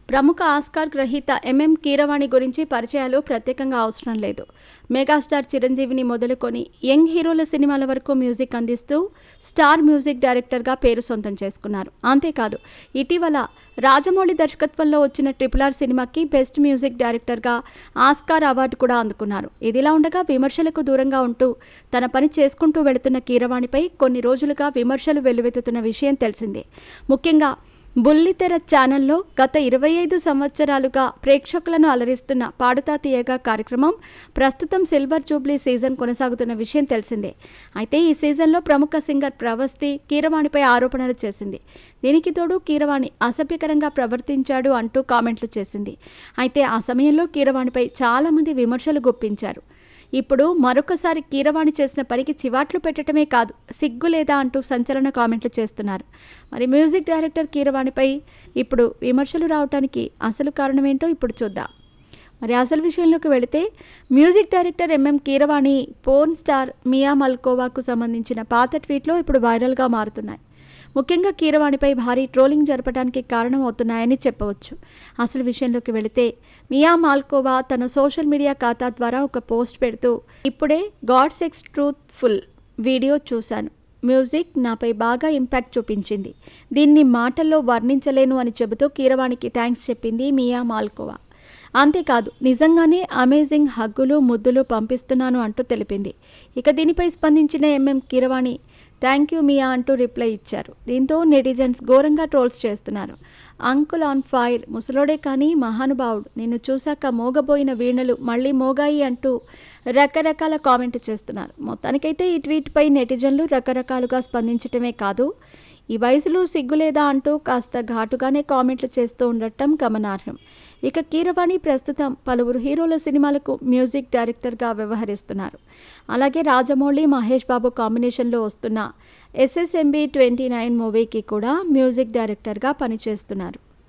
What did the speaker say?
ప్రముఖ ఆస్కార్ గ్రహీత ఎంఎం కీరవాణి గురించి పరిచయాలు ప్రత్యేకంగా అవసరం లేదు. మెగాస్టార్ చిరంజీవిని మొదలుకొని యంగ్ హీరోల సినిమాల వరకు మ్యూజిక్ అందిస్తూ స్టార్ మ్యూజిక్ డైరెక్టర్గా పేరు సొంతం చేసుకున్నారు. అంతేకాదు, ఇటీవల రాజమౌళి దర్శకత్వంలో వచ్చిన RRR సినిమాకి బెస్ట్ మ్యూజిక్ డైరెక్టర్గా ఆస్కార్ అవార్డు కూడా అందుకున్నారు. ఇదిలా ఉండగా విమర్శలకు దూరంగా ఉంటూ తన పని చేసుకుంటూ వెళుతున్న కీరవాణిపై కొన్ని రోజులుగా విమర్శలు వెల్లువెత్తుతున్న విషయం తెలిసిందే. ముఖ్యంగా బుల్లితెర ఛానల్లో గత 25 సంవత్సరాలుగా ప్రేక్షకులను అలరిస్తున్న పాడుతా తీయగా కార్యక్రమం ప్రస్తుతం సిల్వర్ జూబ్లీ సీజన్ కొనసాగుతున్న విషయం తెలిసిందే. అయితే ఈ సీజన్లో ప్రముఖ సింగర్ ప్రవస్తి కీరవాణిపై ఆరోపణలు చేసింది. దీనికి తోడు కీరవాణి అసభ్యకరంగా ప్రవర్తించాడు అంటూ కామెంట్లు చేసింది. అయితే ఆ సమయంలో కీరవాణిపై చాలామంది విమర్శలు గుప్పించారు. ఇప్పుడు మరొకసారి కీరవాణి చేసిన పనికి చివాట్లు పెట్టడమే కాదు, సిగ్గు లేదా అంటూ సంచలన కామెంట్లు చేస్తున్నారు. మరి మ్యూజిక్ డైరెక్టర్ కీరవాణిపై ఇప్పుడు విమర్శలు రావడానికి అసలు కారణం ఏంటో ఇప్పుడు చూద్దాం. మరి అసలు విషయంలోకి వెళితే, music director MM Keeravani porn star Mia మల్కోవాకు సంబంధించిన పాత ట్వీట్లు ఇప్పుడు వైరల్గా మారుతున్నాయి. ముఖ్యంగా కీరవాణిపై భారీ ట్రోలింగ్ జరపడానికి కారణమవుతున్నాయని చెప్పవచ్చు. అసలు విషయంలోకి వెళితే, మియా మాల్కోవా తన సోషల్ మీడియా ఖాతా ద్వారా ఒక పోస్ట్ పెడుతూ, ఇప్పుడే గాడ్ సెక్స్ ట్రూత్ఫుల్ వీడియో చూశాను. మ్యూజిక్ నాపై బాగా ఇంపాక్ట్ చూపించింది. దీన్ని మాటల్లో వర్ణించలేను అని చెబుతూ కీరవాణికి థ్యాంక్స్ చెప్పింది మియా మాల్కోవా. అంతేకాదు, నిజంగానే అమేజింగ్ హగ్గులు ముద్దులు పంపిస్తున్నాను అంటూ తెలిపింది. ఇక దీనిపై స్పందించిన ఎంఎం కీరవాణి థ్యాంక్ యూ మియా అంటూ రిప్లై ఇచ్చారు. దీంతో నెటిజన్స్ ఘోరంగా ట్రోల్స్ చేస్తున్నారు. అంకుల్ ఆన్ ఫైర్, ముసలోడే కానీ మహానుభావుడు, నిన్ను చూశాక మోగబోయిన వీణలు మళ్ళీ మోగాయి అంటూ రకరకాల కామెంట్ చేస్తున్నారు. మొత్తానికైతే ఈ ట్వీట్పై నెటిజన్లు రకరకాలుగా స్పందించటమే కాదు, ఈ వయసులో సిగ్గులేదా అంటూ కాస్త ఘాటుగానే కామెంట్లు చేస్తూ ఉండటం గమనార్హం. ఇక కీరవాణి ప్రస్తుతం పలువురు హీరోల సినిమాలకు మ్యూజిక్ డైరెక్టర్గా వ్యవహరిస్తున్నారు. అలాగే రాజమౌళి మహేష్ బాబు కాంబినేషన్లో వస్తున్న SSMB 29 మూవీకి కూడా మ్యూజిక్ డైరెక్టర్గా పనిచేస్తున్నారు.